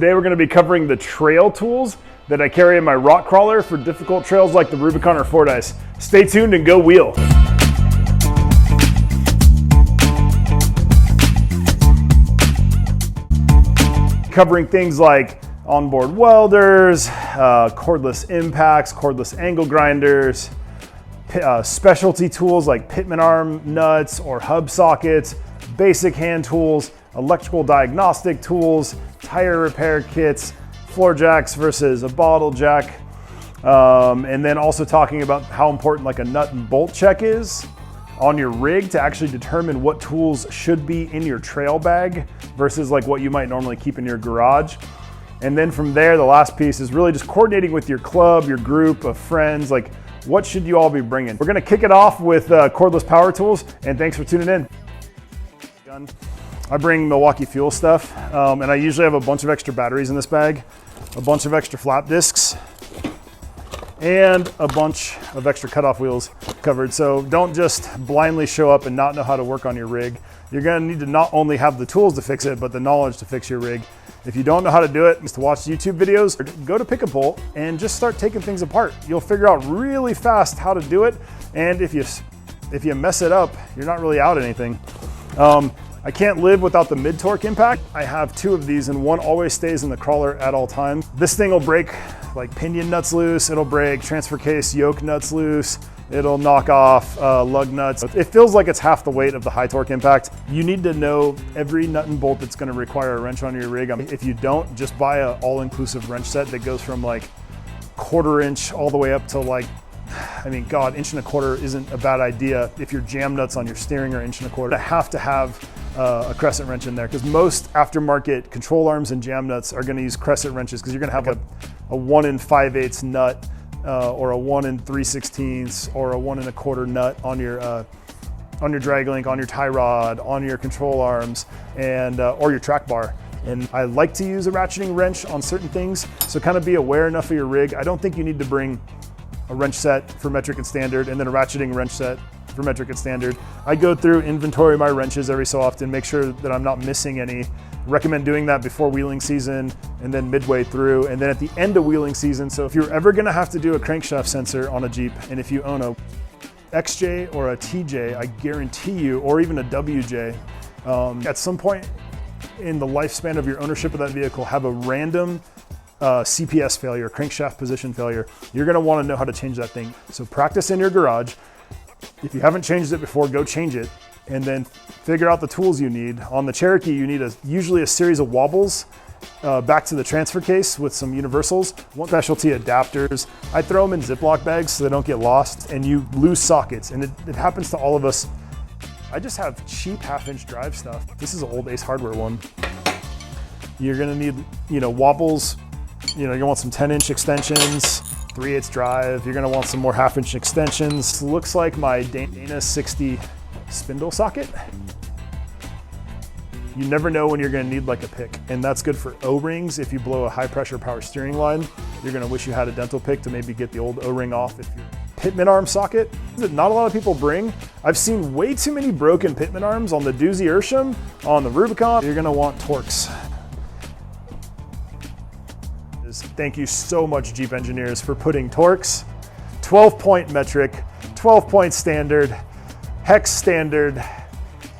Today we're going to be covering the trail tools that I carry in my rock crawler for difficult trails like the Rubicon or Fordyce. Stay tuned and go wheel. Covering things like onboard welders, cordless impacts, cordless angle grinders, specialty tools like pitman arm nuts or hub sockets, basic hand tools, electrical diagnostic tools, tire repair kits, floor jacks versus a bottle jack, and then also talking about how important like a nut and bolt check is on your rig to actually determine what tools should be in your trail bag versus like what you might normally keep in your garage. And then from there, the last piece is really just coordinating with your club, your group of friends, like what should you all be bringing? We're gonna kick it off with cordless power tools, and thanks for tuning in. I bring Milwaukee fuel stuff, and I usually have a bunch of extra batteries in this bag, a bunch of extra flap discs, and a bunch of extra cutoff wheels covered. So don't just blindly show up and not know how to work on your rig. You're gonna need to not only have the tools to fix it, but the knowledge to fix your rig. If you don't know how to do it, just to watch YouTube videos, go to Pick a Bolt and just start taking things apart. You'll figure out really fast how to do it. And if you mess it up, you're not really out anything. I can't live without the mid-torque impact. I have two of these and one always stays in the crawler at all times. This thing will break like pinion nuts loose, it'll break transfer case yoke nuts loose, it'll knock off lug nuts. It feels like it's half the weight of the high torque impact. You need to know every nut and bolt that's gonna require a wrench on your rig. If you don't, just buy an all-inclusive wrench set that goes from like 1/4 inch all the way up to like, I mean, God, 1.25 inches isn't a bad idea. If your jam nuts on your steering are 1.25 inches, you have to have a crescent wrench in there because most aftermarket control arms and jam nuts are going to use crescent wrenches because you're going to have a 1 5/8 nut or a 1 3/16 or a 1 1/4 nut on your drag link, on your tie rod, on your control arms, and or your track bar. And I like to use a ratcheting wrench on certain things, so kind of be aware enough of your rig. I don't think you need to bring a wrench set for metric and standard and then a ratcheting wrench set for metric and standard. I go through, inventory my wrenches every so often, make sure that I'm not missing any. Recommend doing that before wheeling season and then midway through and then at the end of wheeling season. So if you're ever gonna have to do a crankshaft sensor on a Jeep, and if you own a XJ or a TJ, I guarantee you, or even a WJ, at some point in the lifespan of your ownership of that vehicle, have a random CPS failure, crankshaft position failure. You're gonna wanna know how to change that thing. So practice in your garage. If you haven't changed it before, go change it, and then figure out the tools you need. On the Cherokee, you need usually a series of wobbles back to the transfer case with some universals, one specialty adapters. I throw them in Ziploc bags so they don't get lost, and you lose sockets, and it happens to all of us. I just have cheap 1/2 inch drive stuff. This is an old Ace Hardware one. You're gonna need, wobbles. You're gonna want some 10-inch extensions, 3/8 drive. You're gonna want some more 1/2 inch extensions. Looks like my Dana 60 spindle socket. You never know when you're gonna need like a pick, and that's good for O-rings. If you blow a high pressure power steering line, you're gonna wish you had a dental pick to maybe get the old O-ring off. If you're pitman arm socket that not a lot of people bring. I've seen way too many broken pitman arms on the Doozy Ursham, on the Rubicon. You're gonna want Torx. Thank you so much, Jeep engineers, for putting Torx, 12-point metric, 12-point standard, hex standard.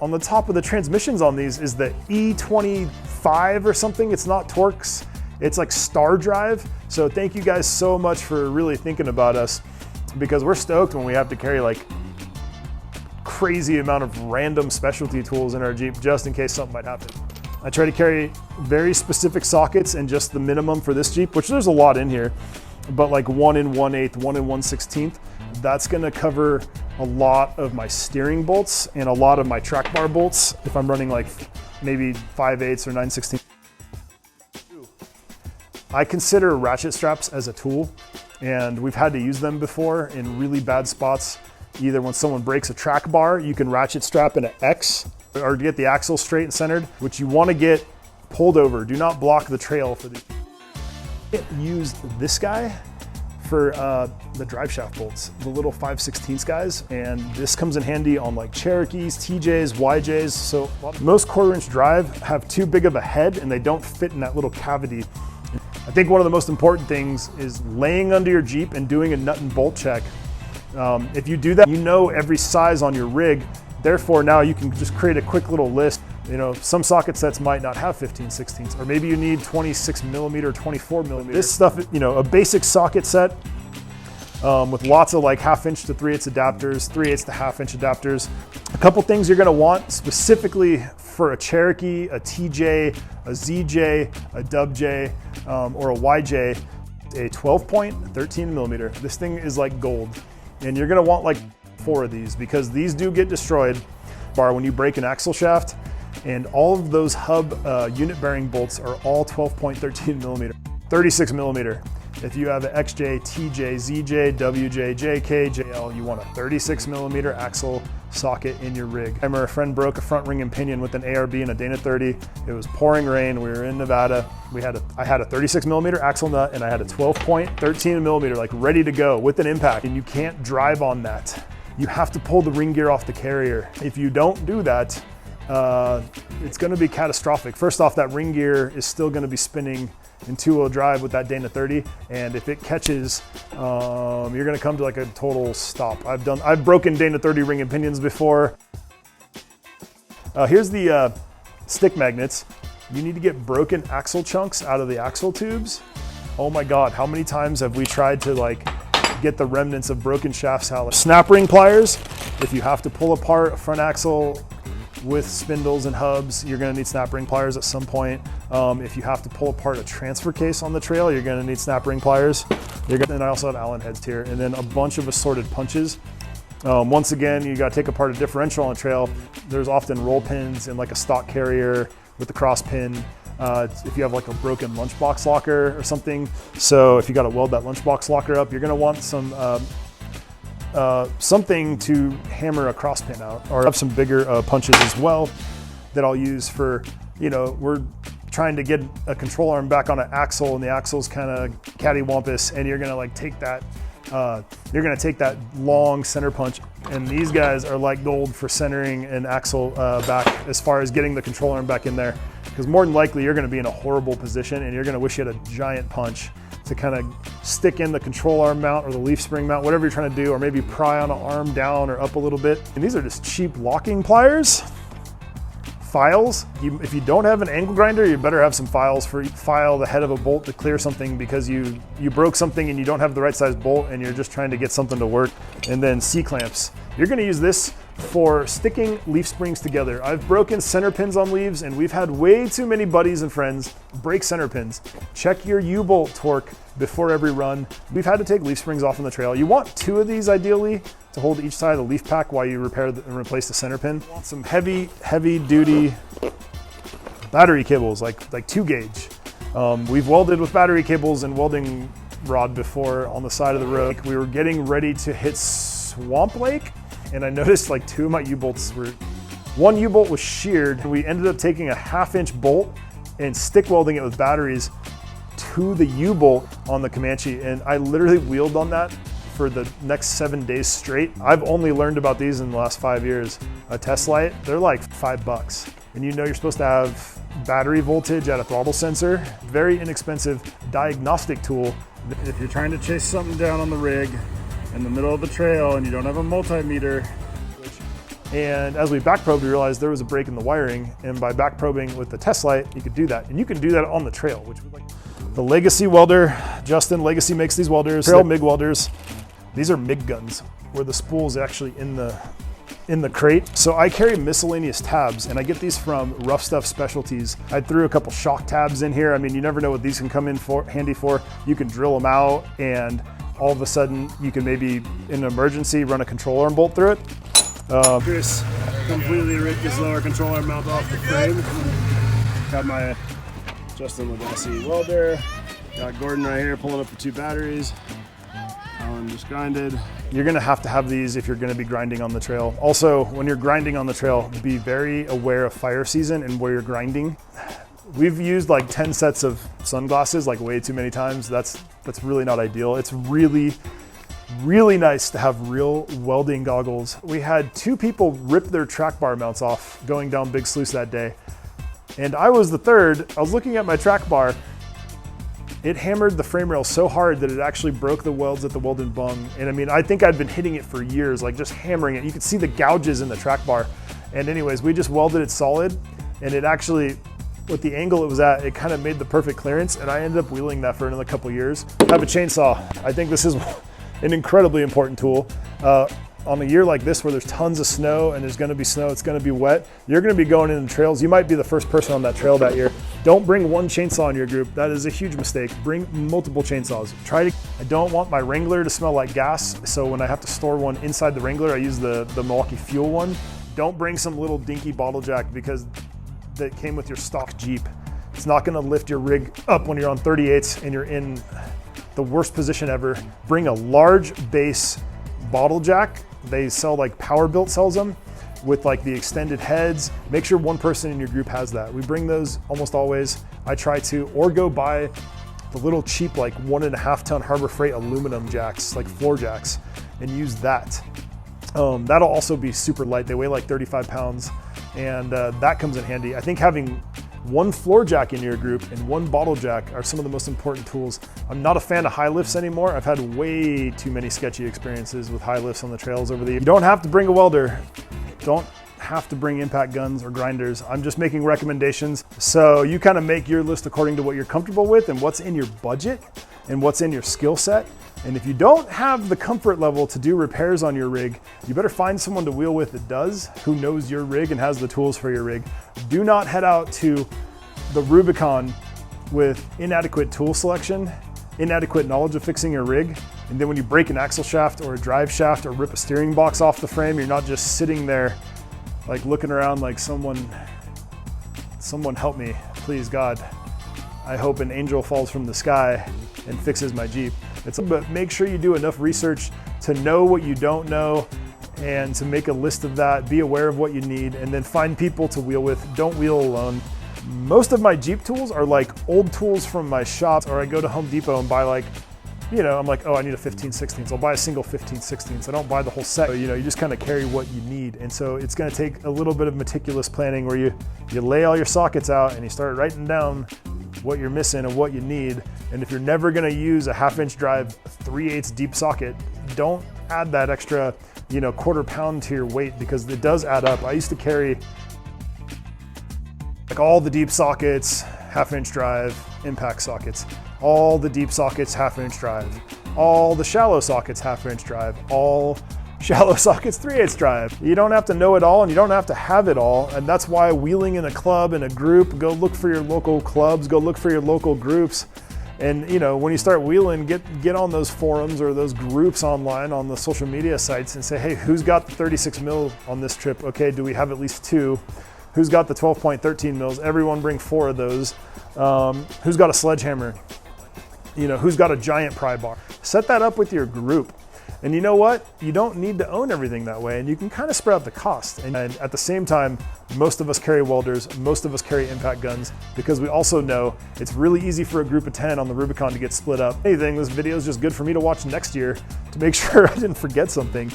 On the top of the transmissions on these is the E25 or something. It's not Torx, it's like Star Drive. So thank you guys so much for really thinking about us, because we're stoked when we have to carry like crazy amount of random specialty tools in our Jeep just in case something might happen. I try to carry very specific sockets and just the minimum for this Jeep, which there's a lot in here, but like 1 1/8, 1 1/16. That's gonna cover a lot of my steering bolts and a lot of my track bar bolts if I'm running like maybe 5/8 or 9/16. I consider ratchet straps as a tool, and we've had to use them before in really bad spots. Either when someone breaks a track bar, you can ratchet strap in an X, or to get the axle straight and centered, which you want to get pulled over. Do not block the trail for the. Use this guy for the drive shaft bolts, the little 5/16 guys, and this comes in handy on like Cherokees, TJs, YJs. So most 1/4-inch drive have too big of a head and they don't fit in that little cavity. I think one of the most important things is laying under your Jeep and doing a nut and bolt check. If you do that, you know every size on your rig. Therefore, now you can just create a quick little list. You know, some socket sets might not have 15/16, or maybe you need 26mm, 24mm. This stuff, you know, a basic socket set with lots of like 1/2" to 3/8 adapters, 3/8 to 1/2" adapters. A couple things you're gonna want specifically for a Cherokee, a TJ, a ZJ, a WJ, or a YJ, a 12-point 13mm. This thing is like gold. And you're gonna want like 4 of these because these do get destroyed when you break an axle shaft, and all of those hub unit bearing bolts are all 12-point 13mm, 36mm. If you have an XJ, TJ, ZJ, WJ, JK, JL, you want a 36mm axle socket in your rig. I remember a friend broke a front ring and pinion with an ARB and a Dana 30. It was pouring rain. We were in Nevada. I had a 36mm axle nut and I had a 12-point 13mm like ready to go with an impact, and you can't drive on that. You have to pull the ring gear off the carrier. If you don't do that, it's gonna be catastrophic. First off, that ring gear is still gonna be spinning in 2-wheel drive with that Dana 30, and if it catches, you're gonna come to like a total stop. I've broken Dana 30 ring and pinions before. Here's the stick magnets. You need to get broken axle chunks out of the axle tubes. Oh my God, how many times have we tried to like get the remnants of broken shafts out? Snap ring pliers. If you have to pull apart a front axle with spindles and hubs, you're gonna need snap ring pliers at some point. If you have to pull apart a transfer case on the trail, you're gonna need snap ring pliers. And I also have Allen heads here, and then a bunch of assorted punches. Once again, you gotta take apart a differential on a trail. There's often roll pins in like a stock carrier with the cross pin. If you have like a broken lunchbox locker or something. So if you gotta weld that lunchbox locker up, you're gonna want some something to hammer a cross pin out, or have some bigger punches as well that I'll use for, you know, we're trying to get a control arm back on an axle and the axle's kind of cattywampus, and you're gonna like take that, long center punch, and these guys are like gold for centering an axle back as far as getting the control arm back in there, because more than likely you're gonna be in a horrible position and you're gonna wish you had a giant punch to kind of stick in the control arm mount or the leaf spring mount, whatever you're trying to do, or maybe pry on an arm down or up a little bit. And these are just cheap locking pliers. Files. If you don't have an angle grinder, you better have some files for file the head of a bolt to clear something because you broke something and you don't have the right size bolt and you're just trying to get something to work. And then C-clamps. You're gonna use this for sticking leaf springs together. I've broken center pins on leaves, and we've had way too many buddies and friends break center pins. Check your U-bolt torque before every run. We've had to take leaf springs off on the trail. You want 2 of these ideally to hold each side of the leaf pack while you repair and replace the center pin. You want some heavy duty battery cables, like 2 gauge. We've welded with battery cables and welding rod before on the side of the road. We were getting ready to hit Swamp Lake, and I noticed like 2 of my U-bolts one U-bolt was sheared, and we ended up taking a 1/2" bolt and stick welding it with batteries to the U-bolt on the Comanche, and I literally wheeled on that for the next 7 days straight. I've only learned about these in the last 5 years. A test light, they're like $5. And you know you're supposed to have battery voltage at a throttle sensor. Very inexpensive diagnostic tool. If you're trying to chase something down on the rig in the middle of the trail and you don't have a multimeter, and as we back probed, we realized there was a break in the wiring, and by back probing with the test light, you could do that. And you can do that on the trail, which would like the Legacy welder. Justin, Legacy makes these welders, trail MIG welders. These are MIG guns, where the spool is actually in the crate. So I carry miscellaneous tabs, and I get these from Rough Stuff Specialties. I threw a couple shock tabs in here. I mean, you never know what these can come in handy for. You can drill them out, and all of a sudden, you can maybe, in an emergency, run a control arm bolt through it. Chris completely ripped this lower control arm mount off the frame. Got my Justin Legacy welder. Got Gordon right here pulling up the 2 batteries. Allen just grinded. You're gonna have to have these if you're gonna be grinding on the trail. Also, when you're grinding on the trail, be very aware of fire season and where you're grinding. We've used like 10 sets of sunglasses, like way too many times. That's really not ideal. It's really nice to have real welding goggles. We had 2 people rip their track bar mounts off going down Big Sluice that day. And I was the third. I was looking at my track bar. It hammered the frame rail so hard that it actually broke the welds at the weld and bung. And I mean, I think I'd been hitting it for years, like just hammering it. You could see the gouges in the track bar. And anyways, we just welded it solid, and it actually, with the angle it was at, it kind of made the perfect clearance, and I ended up wheeling that for another couple years. I have a chainsaw. I think this is an incredibly important tool. On a year like this where there's tons of snow and there's gonna be snow, it's gonna be wet, you're gonna be going into trails. You might be the first person on that trail that year. Don't bring one chainsaw in your group. That is a huge mistake. Bring multiple chainsaws. I don't want my Wrangler to smell like gas, so when I have to store one inside the Wrangler, I use the Milwaukee Fuel one. Don't bring some little dinky bottle jack because that came with your stock Jeep. It's not gonna lift your rig up when you're on 38s and you're in the worst position ever. Bring a large base bottle jack. They sell, like Powerbuilt sells them with like the extended heads. Make sure one person in your group has that. We bring those almost always. I try to, or go buy the little cheap like 1.5 ton Harbor Freight aluminum jacks, like floor jacks, and use that. That'll also be super light. They weigh like 35 pounds and that comes in handy. I think having one floor jack in your group and one bottle jack are some of the most important tools. I'm not a fan of high lifts anymore. I've had way too many sketchy experiences with high lifts on the trails over the years. You don't have to bring a welder. Don't have to bring impact guns or grinders. I'm just making recommendations. So you kind of make your list according to what you're comfortable with and what's in your budget and what's in your skill set. And if you don't have the comfort level to do repairs on your rig, you better find someone to wheel with that does, who knows your rig and has the tools for your rig. Do not head out to the Rubicon with inadequate tool selection, inadequate knowledge of fixing your rig, and then when you break an axle shaft or a drive shaft or rip a steering box off the frame, you're not just sitting there like looking around like someone help me, please God. I hope an angel falls from the sky and fixes my Jeep. But make sure you do enough research to know what you don't know and to make a list of that, be aware of what you need, and then find people to wheel with. Don't wheel alone. Most of my Jeep tools are like old tools from my shop, or I go to Home Depot and buy like, you know, I'm like, oh, I need a 15/16. I'll buy a single 15/16. I don't buy the whole set. So, you know, you just kind of carry what you need. And so it's gonna take a little bit of meticulous planning where you lay all your sockets out and you start writing down what you're missing and what you need. And if you're never gonna use a 1/2 inch drive, 3/8 deep socket, don't add that extra, you know, 1/4 pound to your weight because it does add up. I used to carry like all the deep sockets, 1/2 inch drive, impact sockets, all the deep sockets, 1/2 inch drive, all the shallow sockets, 1/2 inch drive, all shallow sockets, 3/8 drive. You don't have to know it all and you don't have to have it all. And that's why wheeling in a club, in a group, go look for your local clubs, go look for your local groups. And you know, when you start wheeling, get on those forums or those groups online on the social media sites and say, hey, who's got the 36 mil on this trip? Okay, do we have at least 2? Who's got the 12.13 mils? Everyone bring 4 of those. Who's got a sledgehammer? You know, who's got a giant pry bar? Set that up with your group. And you know what? You don't need to own everything that way, and you can kind of spread out the cost. And at the same time, most of us carry welders, most of us carry impact guns, because we also know it's really easy for a group of 10 on the Rubicon to get split up. Anything, this video is just good for me to watch next year to make sure I didn't forget something.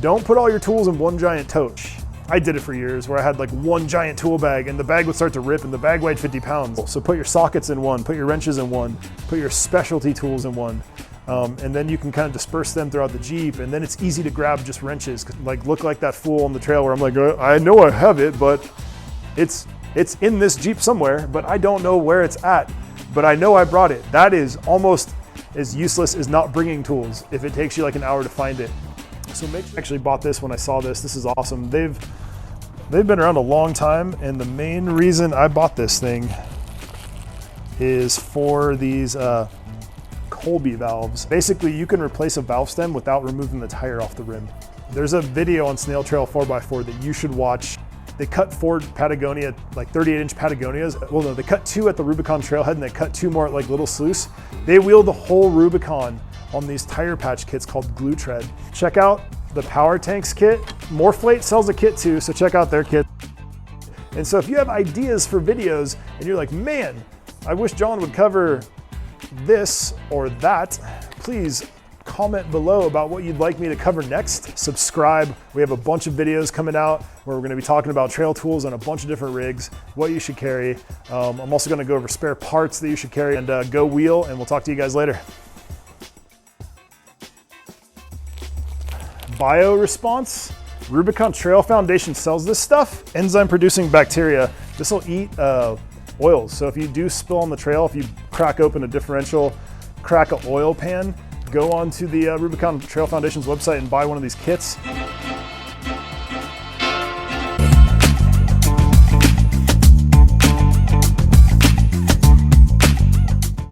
Don't put all your tools in one giant tote. I did it for years where I had like one giant tool bag and the bag would start to rip and the bag weighed 50 pounds. So put your sockets in one, put your wrenches in one, put your specialty tools in one. And then you can kind of disperse them throughout the Jeep, and then it's easy to grab just wrenches. Like look like that fool on the trail where I'm like, I know I have it, but it's in this Jeep somewhere, but I don't know where it's at, but I know I brought it. That is almost as useless as not bringing tools if it takes you like an hour to find it. So I actually bought this when I saw this. This is awesome. They've been around a long time, and the main reason I bought this thing is for these COLBY valves. Basically, you can replace a valve stem without removing the tire off the rim. There's a video on Snail Trail 4x4 that you should watch. They cut 4 Patagonia, like 38-inch Patagonias. Well, no, they cut 2 at the Rubicon trailhead, and they cut 2 more at like Little Sluice. They wheeled the whole Rubicon on these tire patch kits called Glue Tread. Check out the Power Tanks kit. Morflate sells a kit too, so check out their kit. And so if you have ideas for videos and you're like, man, I wish John would cover this or that, please comment below about what you'd like me to cover next. Subscribe. We have a bunch of videos coming out where we're going to be talking about trail tools on a bunch of different rigs, what you should carry. I'm also going to go over spare parts that you should carry, and go wheel, and we'll talk to you guys later. Bio response. Rubicon Trail Foundation sells this stuff. Enzyme producing bacteria. This will eat oils. So if you do spill on the trail, if you crack open a differential, crack an oil pan, go onto the Rubicon Trail Foundation's website and buy one of these kits.